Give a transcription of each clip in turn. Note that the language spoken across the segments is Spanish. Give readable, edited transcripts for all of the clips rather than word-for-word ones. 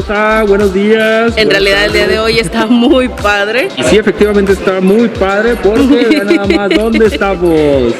Rosa, buenos días. En realidad el día de hoy está muy padre. Y sí, efectivamente está muy padre porque vean nada más dónde estamos.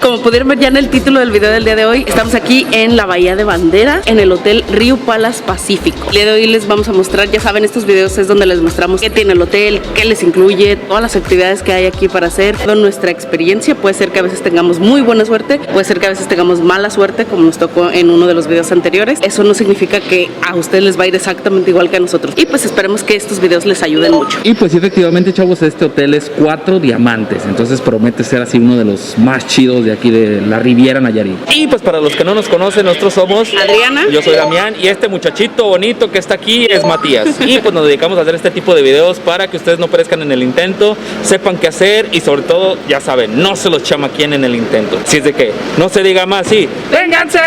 Como pudieron ver ya en el título del video del día de hoy, estamos aquí en la Bahía de Bandera, en el Hotel Riu Palace Pacífico. El día de hoy les vamos a mostrar, ya saben, estos videos es donde les mostramos qué tiene el hotel, qué les incluye, todas las actividades que hay aquí para hacer, toda nuestra experiencia. Puede ser que a veces tengamos muy buena suerte, puede ser que a veces tengamos mala suerte, como nos tocó en uno de los videos anteriores. Eso no significa que a ustedes les va a ir exactamente igual que a nosotros. Y pues esperemos que estos videos les ayuden mucho. Y pues sí, efectivamente, chavos, este hotel es 4 diamantes, entonces promete ser así uno de los más chidos de aquí de la Riviera Nayarit. Y pues para los que no nos conocen, nosotros somos Adriana, yo soy Damián y este muchachito bonito que está aquí es Matías. Y pues nos dedicamos a hacer este tipo de videos para que ustedes no perezcan en el intento, sepan qué hacer y sobre todo, ya saben, no se los chamaquien en el intento. Si es de que no se diga más, sí, ¡vénganse!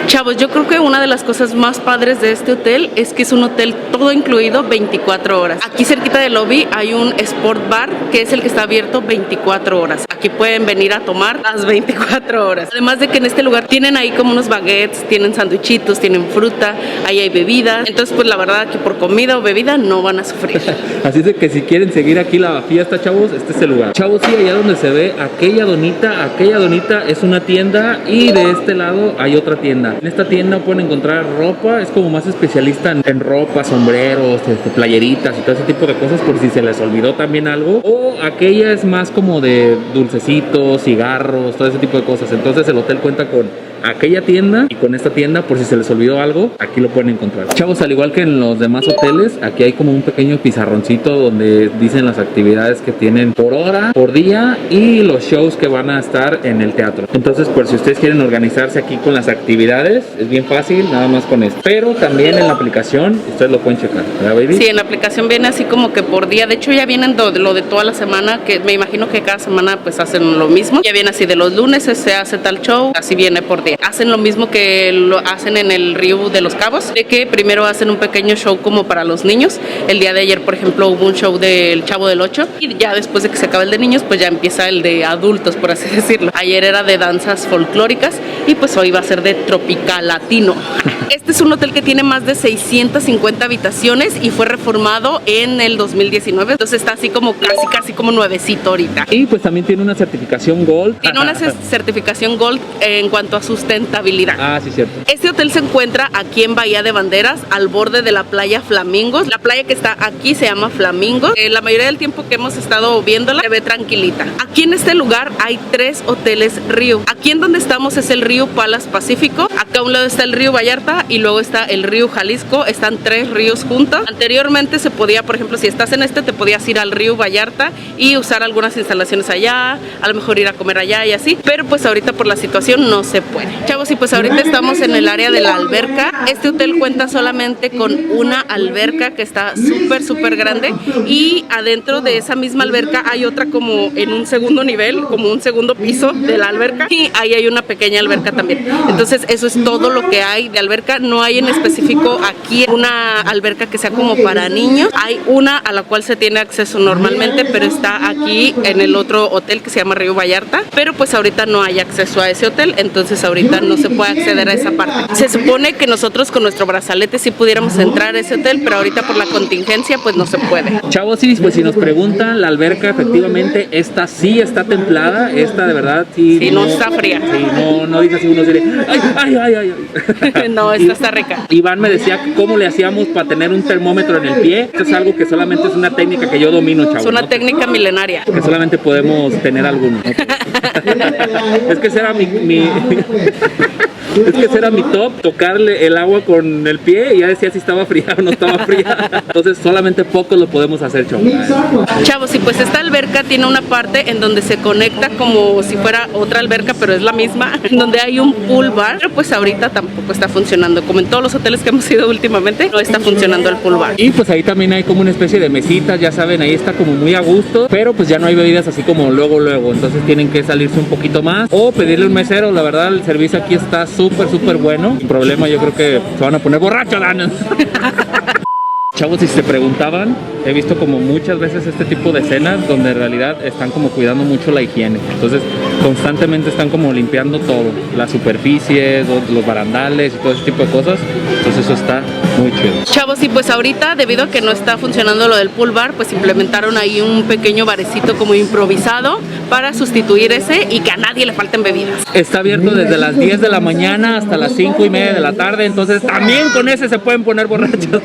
chavos, yo creo que una de las cosas más padres de este hotel es que es un hotel todo incluido 24 horas. Aquí cerquita del lobby hay un sport bar que es el que está abierto 24 horas. Aquí pueden venir a tomar las 24 horas. Además de que en este lugar tienen ahí como unos baguettes, tienen sandwichitos, tienen fruta, ahí hay bebidas. Entonces pues la verdad que por comida o bebida no van a sufrir. Así es que si quieren seguir aquí la fiesta, chavos, este es el lugar. Chavos, sí, allá donde se ve aquella donita es una tienda y de este lado hay otra tienda. En esta tienda pueden encontrar ropa, es como más especialista en ropa, sombreros, playeritas y todo ese tipo de cosas por si se les olvidó también algo. O aquella es más como de dulcecitos, cigarros, todo ese tipo de cosas. Entonces el hotel cuenta con aquella tienda y con esta tienda por si se les olvidó algo, aquí lo pueden encontrar. Chavos, al igual que en los demás hoteles, aquí hay como un pequeño pizarroncito donde dicen las actividades que tienen por hora, por día y los shows que van a estar en el teatro. Entonces, por si ustedes quieren organizarse aquí con las actividades, es bien fácil, nada más con esto. Pero también en la aplicación ustedes lo pueden checar, ¿verdad, baby? Sí, en la aplicación viene así como que por día. De hecho ya vienen lo de toda la semana, que me imagino que cada semana pues hacen lo mismo. Ya viene así de los lunes se hace tal show, así viene por día. Hacen lo mismo que lo hacen en el Río de los Cabos, de que primero hacen un pequeño show como para los niños. El día de ayer, por ejemplo, hubo un show del Chavo del Ocho y ya después de que se acaba el de niños, pues ya empieza el de adultos, por así decirlo. Ayer era de danzas folclóricas y pues hoy va a ser de tropical latino. Este es un hotel que tiene más de 650 habitaciones y fue reformado en el 2019, entonces está así como casi como nuevecito ahorita. Y pues también tiene una certificación Gold. Tiene una certificación Gold en cuanto a sustentabilidad. Ah, sí, cierto. Este hotel se encuentra aquí en Bahía de Banderas, al borde de la playa Flamingos. La playa que está aquí se llama Flamingos. La mayoría del tiempo que hemos estado viéndola se ve tranquilita. Aquí en este lugar hay 3 hoteles Río. Aquí en donde estamos es el Riu Palace Pacífico. Acá a un lado está el Río Vallarta y luego está el Río Jalisco. Están 3 ríos juntos. Anteriormente se podía, por ejemplo, si estás en este, te podías ir al Río Vallarta y usar algunas instalaciones allá, a lo mejor ir a comer allá y así. Pero pues ahorita por la situación no se puede. Chavos, y pues ahorita estamos en el área de la alberca. Este hotel cuenta solamente con una alberca que está súper grande y adentro de esa misma alberca hay otra como en un segundo nivel, como un segundo piso de la alberca y ahí hay una pequeña alberca también. Entonces eso es todo lo que hay de alberca. No hay en específico aquí una alberca que sea como para niños. Hay una a la cual se tiene acceso normalmente, pero está aquí en el otro hotel que se llama Río Vallarta, pero pues ahorita no hay acceso a ese hotel, entonces ahorita no se puede acceder a esa parte. Se supone que nosotros con nuestro brazalete sí pudiéramos entrar a ese hotel, pero ahorita por la contingencia pues no se puede. Chavos, sí, pues si nos preguntan, la alberca efectivamente esta sí está templada, esta de verdad sí. Sí, no está fría. Sí, no dice así uno dice, ay. No, esta está rica. Iván me decía cómo le hacíamos para tener un termómetro en el pie. Esto es algo que solamente es una técnica que yo domino, chavos. Es una técnica milenaria. Que solamente podemos tener algunos, ¿no? Es que ese era es que ese era mi top, tocarle el agua con el pie y ya decía si estaba fría o no estaba fría. Entonces solamente pocos lo podemos hacer, chavos. Chavos, y pues esta alberca tiene una parte en donde se conecta como si fuera otra alberca, pero es la misma, donde hay un pool bar, pero pues ahorita tampoco está funcionando. Como en todos los hoteles que hemos ido últimamente, no está funcionando el pool bar. Y pues ahí también hay como una especie de mesitas, ya saben, ahí está como muy a gusto, pero pues ya no hay bebidas así como luego, entonces tienen que salirse un poquito más o pedirle un mesero. La verdad el servicio aquí está súper bueno. Sin problema, yo creo que se van a poner borrachos, Dan. Chavos, si se preguntaban, he visto como muchas veces este tipo de escenas donde en realidad están como cuidando mucho la higiene. Entonces constantemente están como limpiando todo, las superficies, los barandales y todo ese tipo de cosas. Entonces eso está Muy chido. Chavos, y pues ahorita, debido a que no está funcionando lo del pool bar, pues implementaron ahí un pequeño barecito como improvisado para sustituir ese y que a nadie le falten bebidas. Está abierto desde las 10 de la mañana hasta las 5:30 de la tarde, entonces también con ese se pueden poner borrachos.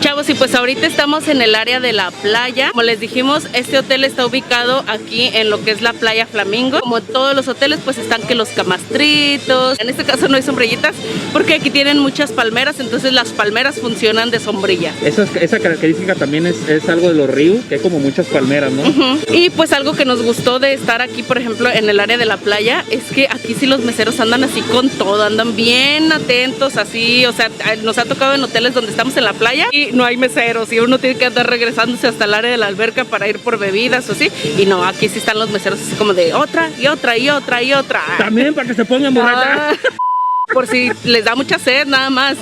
Chavos, y pues ahorita estamos en el área de la playa. Como les dijimos, este hotel está ubicado aquí en lo que es la playa Flamingo. Como todos los hoteles, pues están que los camastritos. En este caso no hay sombrillitas porque aquí tienen muchas palmeras, entonces las palmeras funcionan de sombrilla. Esa característica también es algo de los ríos, que hay como muchas palmeras, ¿no? Y pues algo que nos gustó de estar aquí, por ejemplo, en el área de la playa, es que aquí sí los meseros andan así con todo, andan bien atentos, así, o sea, nos ha tocado en hoteles donde estamos en la playa y no hay meseros y uno tiene que andar regresándose hasta el área de la alberca para ir por bebidas o así, y no, aquí sí están los meseros así como de otra y otra y otra y otra. También para que se pongan borrachos. Por si les da mucha sed, nada más.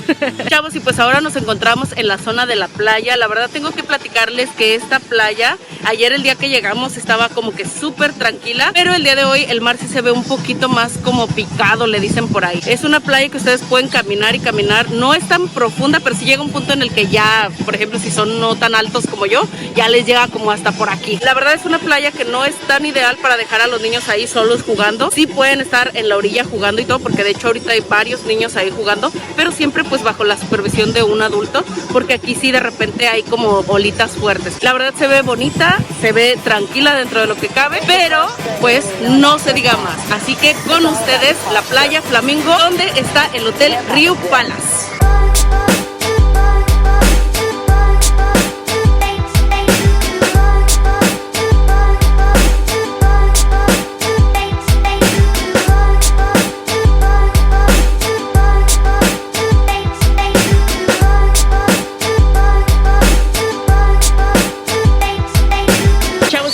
Chavos, y pues ahora nos encontramos en la zona de la playa. La verdad tengo que platicarles que esta playa, ayer el día que llegamos estaba como que súper tranquila, pero el día de hoy el mar sí se ve un poquito más como picado, le dicen por ahí. Es una playa que ustedes pueden caminar y caminar, no es tan profunda, pero sí llega un punto en el que ya, por ejemplo, si son no tan altos como yo, ya les llega como hasta por aquí. La verdad es una playa que no es tan ideal para dejar a los niños ahí solos jugando. Sí pueden estar en la orilla jugando y todo, porque de hecho ahorita hay varios niños ahí jugando, pero siempre pues bajo la supervisión de un adulto, porque aquí sí de repente hay como olitas fuertes. La verdad se ve bonita, se ve tranquila dentro de lo que cabe, pero pues no se diga más. Así que con ustedes la playa Flamingo, donde está el hotel Riu Palace.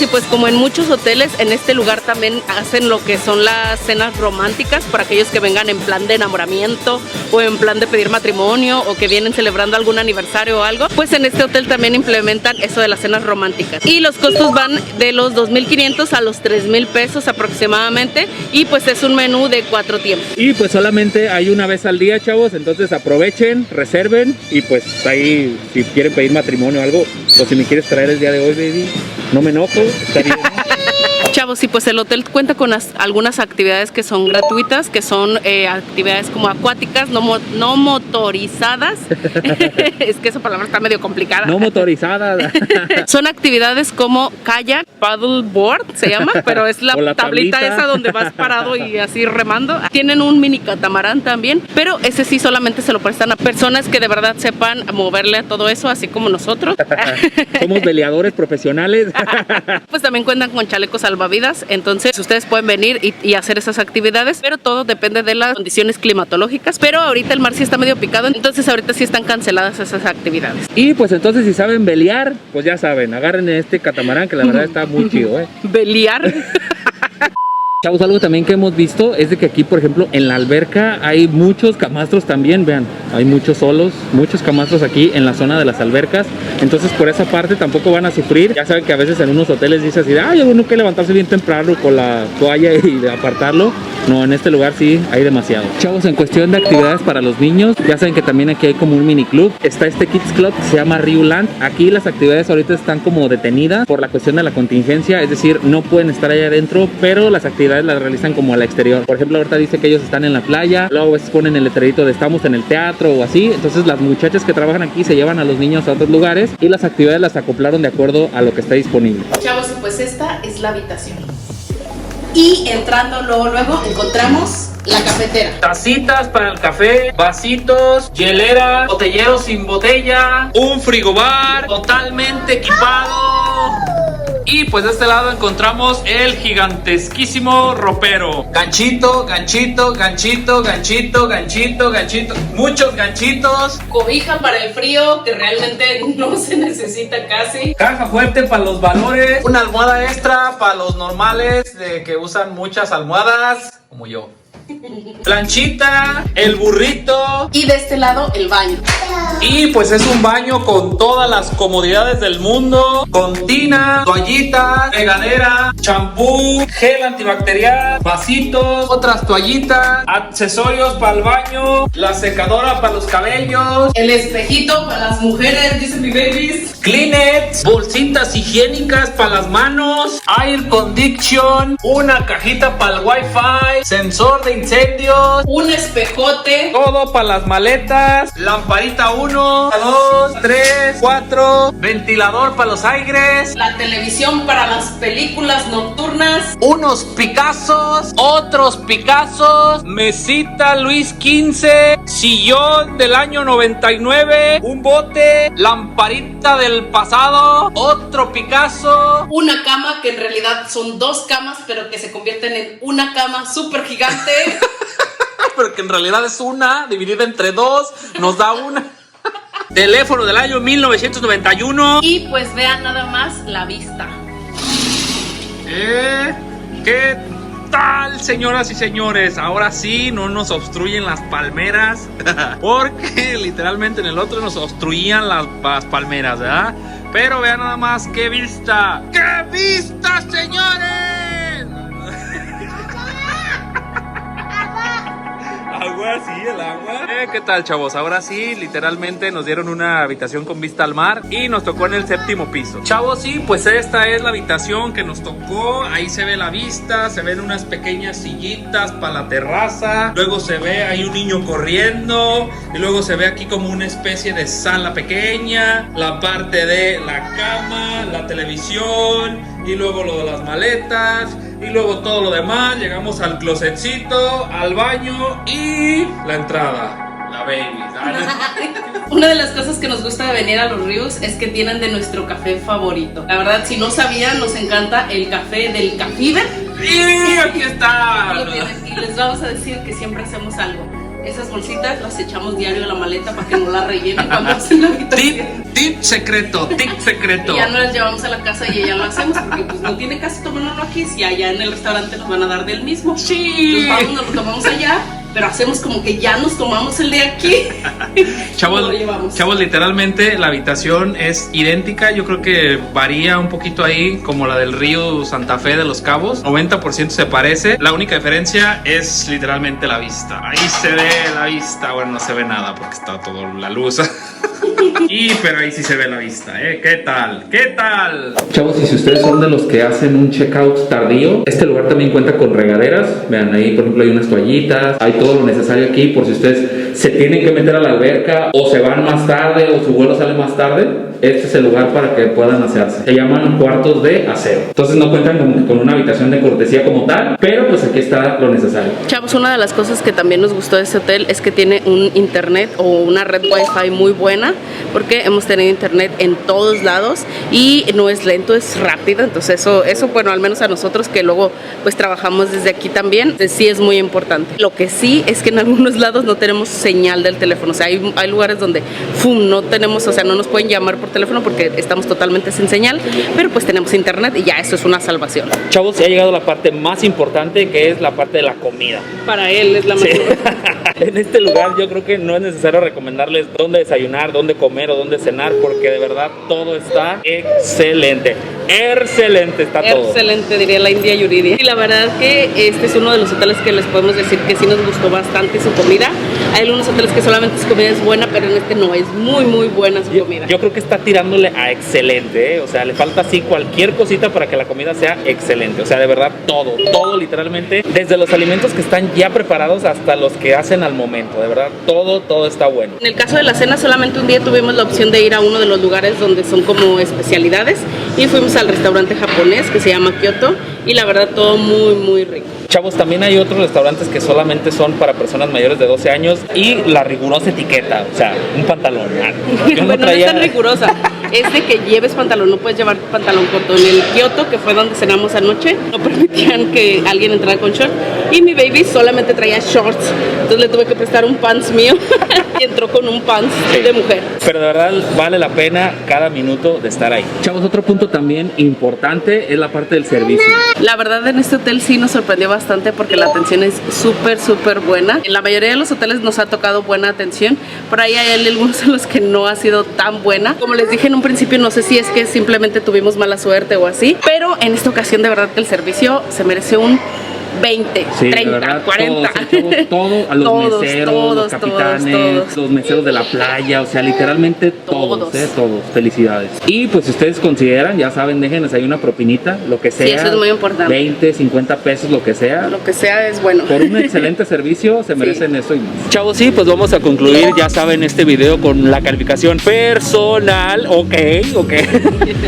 Pues como en muchos hoteles, en este lugar también hacen lo que son las cenas románticas para aquellos que vengan en plan de enamoramiento o en plan de pedir matrimonio o que vienen celebrando algún aniversario o algo. Pues en este hotel también implementan eso de las cenas románticas y los costos van de los 2,500 a los 3,000 pesos aproximadamente, y pues es un menú de 4 tiempos. Y pues solamente hay una vez al día, chavos, entonces aprovechen, reserven y pues ahí si quieren pedir matrimonio o algo, o si me quieres traer el día de hoy, baby, no me enojo. Chavos, y pues el hotel cuenta con algunas actividades que son gratuitas, que son actividades como acuáticas, no motorizadas. Es que esa palabra está medio complicada. No motorizadas. Son actividades como kayak, paddleboard se llama, pero es la tablita esa donde vas parado y así remando. Tienen un mini catamarán también, pero ese sí solamente se lo prestan a personas que de verdad sepan moverle a todo eso, así como nosotros. Somos veleadores profesionales. Pues también cuentan con chalecos salvavidas, entonces ustedes pueden venir y hacer esas actividades, pero todo depende de las condiciones climatológicas. Pero ahorita el mar sí está medio picado, entonces ahorita sí están canceladas esas actividades. Y pues entonces si saben velear, pues ya saben, agarren este catamarán que la verdad está muy chido, ¿Velear? Chavos, algo también que hemos visto es de que aquí, por ejemplo, en la alberca hay muchos camastros también, vean, hay muchos solos, muchos camastros aquí en la zona de las albercas, entonces por esa parte tampoco van a sufrir. Ya saben que a veces en unos hoteles dice así, hay uno que levantarse bien temprano con la toalla y de apartarlo. No, en este lugar sí hay demasiado. Chavos, en cuestión de actividades para los niños, ya saben que también aquí hay como un mini club. Está este Kids Club que se llama Riu Land. Aquí las actividades ahorita están como detenidas por la cuestión de la contingencia, es decir, no pueden estar allá adentro, pero las actividades las realizan como al exterior. Por ejemplo, ahorita dice que ellos están en la playa, luego a veces ponen el letrerito de estamos en el teatro o así. Entonces las muchachas que trabajan aquí se llevan a los niños a otros lugares y las actividades las acoplaron de acuerdo a lo que está disponible. Chavos, pues esta es la habitación. Y entrando luego encontramos la cafetera. Tacitas para el café, vasitos, hieleras, botelleros sin botella, un frigobar totalmente equipado. Y pues de este lado encontramos el gigantesquísimo ropero. Ganchito, ganchito, ganchito, ganchito, ganchito, ganchito. Muchos ganchitos. Cobija para el frío, que realmente no se necesita casi. Caja fuerte para los valores. Una almohada extra para los normales de que usan muchas almohadas, como yo. planchita, el burrito. Y de este lado el baño. Y pues es un baño con todas las comodidades del mundo, con tina, toallita, regadera, champú, gel antibacterial, vasitos, otras toallitas, accesorios para el baño, la secadora para los cabellos, El espejito para las mujeres, dice mi babies. Kleenex, bolsitas higiénicas para las manos, air condition, una cajita para el wifi, sensor de incendios, Un espejote. todo para las maletas, lamparita 1, 2, 3, 4, ventilador para los aires, La televisión para las películas nocturnas. unos Picassos, otros Picassos, mesita Luis XV, sillón del año 99, un bote, lamparita del pasado, otro Picasso. Una cama que en realidad son dos camas, pero que se convierten en una cama súper gigante. Pero que en realidad es una, dividida entre dos, nos da una. Teléfono del año 1991. Y pues vean nada más la vista. ¿Qué tal, señoras y señores? Ahora sí no nos obstruyen las palmeras. Porque literalmente en el otro nos obstruían las palmeras, ¿verdad? Pero vean nada más qué vista. ¡Qué vista, señores! Agua, sí, el agua. ¿Qué tal, chavos? Ahora sí, literalmente nos dieron una habitación con vista al mar y nos tocó en el 7º piso. Chavos, sí, pues esta es la habitación que nos tocó. Ahí se ve la vista, se ven unas pequeñas sillitas para la terraza. Luego se ve ahí un niño corriendo. Y luego se ve aquí como una especie de sala pequeña. La parte de la cama, la televisión. Y luego lo de las maletas. Y luego todo lo demás. Llegamos al closetcito, al baño y la entrada. La baby, ¿sabes? Una de las cosas que nos gusta de venir a los ríos es que tienen de nuestro café favorito. La verdad, si no sabían, nos encanta el café del Cafíber. Y aquí está. Lo tienen. Y les vamos a decir que siempre hacemos algo. Esas bolsitas las echamos diario a la maleta para que no la rellenen cuando hacen la habitación. Tip secreto, tip secreto. Y ya no las llevamos a la casa y ya lo hacemos porque pues no tiene caso tomarlo aquí si allá en el restaurante nos van a dar del mismo. Sí. Nos vamos, nos lo tomamos allá, pero hacemos como que ya nos tomamos el de aquí. Chavos, literalmente la habitación es idéntica. Yo creo que varía un poquito ahí, como la del río Santa Fe de Los Cabos. 90% se parece. La única diferencia es literalmente la vista. Ahí se ve la vista. Bueno, no se ve nada porque está toda la luz. Pero ahí sí se ve la vista, ¿eh? ¿Qué tal? ¿Qué tal? Chavos, y si ustedes son de los que hacen un checkout tardío, este lugar también cuenta con regaderas. Vean, ahí por ejemplo hay unas toallitas, hay todo lo necesario aquí por si ustedes se tienen que meter a la alberca o se van más tarde o su vuelo sale más tarde. Este es el lugar para que puedan asearse. Se llaman cuartos de aseo. Entonces no cuentan con una habitación de cortesía como tal, pero pues aquí está lo necesario. Chavos, una de las cosas que también nos gustó de este hotel es que tiene un internet o una red wifi muy buena, porque hemos tenido internet en todos lados y no es lento, es rápido. Entonces eso bueno, al menos a nosotros que luego pues trabajamos desde aquí también, sí es muy importante. Lo que sí es que en algunos lados no tenemos señal del teléfono. O sea, hay lugares donde no tenemos, o sea, no nos pueden llamar por teléfono porque estamos totalmente sin señal, pero pues tenemos internet y ya eso es una salvación. Chavos, ya ha llegado la parte más importante, que es la parte de la comida. Para él es la mejor. En este lugar yo creo que no es necesario recomendarles dónde desayunar, dónde comer o dónde cenar, porque de verdad todo está excelente. Excelente está todo. Excelente, diría la India Yuridia. Y la verdad que este es uno de los hoteles que les podemos decir que sí nos gustó bastante su comida. Hay algunos hoteles que solamente su comida es buena, pero en este no, es muy muy buena su comida. Yo creo que está tirándole a excelente, ¿eh? O sea, le falta así cualquier cosita para que la comida sea excelente. O sea, de verdad todo literalmente, desde los alimentos que están ya preparados hasta los que hacen al momento. De verdad, todo está bueno. En el caso de la cena, solamente un día tuvimos la opción de ir a uno de los lugares donde son como especialidades y fuimos al restaurante japonés que se llama Kyoto y la verdad todo muy rico. Chavos, también hay otros restaurantes que solamente son para personas mayores de 12 años y la rigurosa etiqueta, o sea, un pantalón. Bueno, no es tan rigurosa, es de que lleves pantalón, no puedes llevar pantalón corto. En el Kyoto, que fue donde cenamos anoche, no permitían que alguien entrara con short, y mi baby solamente traía shorts, entonces le tuve que prestar un pants mío y entró con un pants de mujer. Pero de verdad vale la pena cada minuto de estar ahí. Chavos, otro punto también importante es la parte del servicio. La verdad en este hotel sí nos sorprendió bastante porque la atención es súper buena. En la mayoría de los hoteles nos ha tocado buena atención, por ahí hay algunos en los que no ha sido tan buena. Como les dije en un principio, no sé si es que simplemente tuvimos mala suerte o así, pero en esta ocasión de verdad que el servicio se merece un 20, sí, 30, verdad, 40. Todo, a los meseros, los capitanes, los meseros de la playa, o sea, literalmente todos. Felicidades. Y pues si ustedes consideran, ya saben, déjenles ahí una propinita, lo que sea. Sí, eso es muy importante. 20, 50 pesos, lo que sea. Lo que sea es bueno. Por un excelente servicio se merecen eso y más. Chavos, sí, pues vamos a concluir, ya saben, este video con la calificación personal, ok.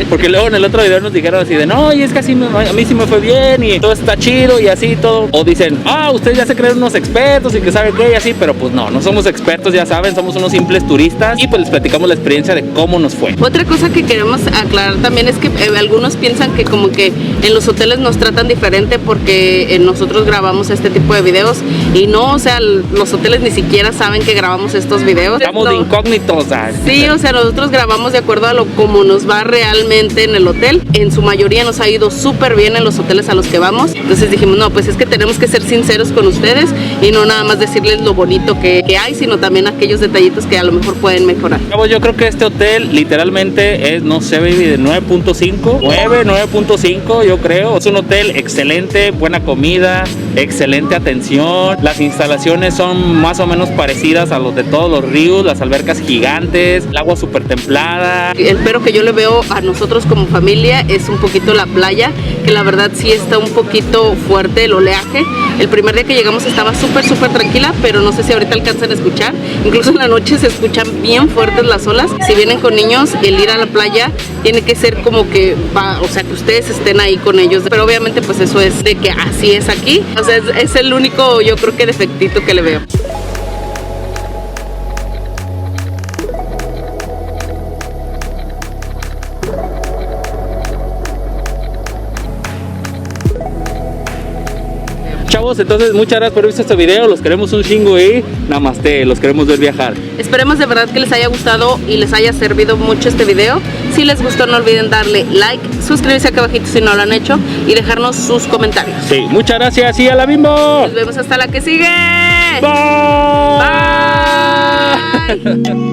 Porque luego en el otro video nos dijeron así de, no, y es que así a mí sí me fue bien y todo está chido y así. Todo. O dicen, ustedes ya se creen unos expertos y que saben qué y así, pero pues no somos expertos, ya saben, somos unos simples turistas y pues les platicamos la experiencia de cómo nos fue. Otra cosa que queremos aclarar también es que algunos piensan que como que en los hoteles nos tratan diferente porque nosotros grabamos este tipo de videos y no, o sea, los hoteles ni siquiera saben que grabamos estos videos. Estamos de incógnitos. Sí, o sea, nosotros grabamos de acuerdo a cómo nos va realmente en el hotel. En su mayoría nos ha ido súper bien en los hoteles a los que vamos, entonces dijimos, no, pues es que tenemos que ser sinceros con ustedes y no nada más decirles lo bonito que hay, sino también aquellos detallitos que a lo mejor pueden mejorar. Yo creo que este hotel literalmente es, no sé, baby, de 9.5, 9.5 yo creo. Es un hotel excelente, buena comida, excelente atención. Las instalaciones son más o menos parecidas a los de todos los ríos, las albercas gigantes, el agua súper templada. El pero que yo le veo a nosotros como familia es un poquito la playa, que la verdad sí está un poquito fuerte el oleaje. El primer día que llegamos estaba súper tranquila, pero no sé si ahorita alcanzan a escuchar. Incluso en la noche se escuchan bien fuertes las olas. Si vienen con niños, el ir a la playa tiene que ser como que o sea, que ustedes estén ahí con ellos. Pero obviamente pues eso es de que así es aquí. O sea, es el único, yo creo que defectito que le veo. Chavos, entonces muchas gracias por haber visto este video, los queremos un chingo y namaste, los queremos ver viajar. Esperemos de verdad que les haya gustado y les haya servido mucho este video. Si les gustó, no olviden darle like, suscribirse acá abajito si no lo han hecho y dejarnos sus comentarios. Sí, muchas gracias y a la Bimbo. Nos vemos hasta la que sigue. Bye. Bye.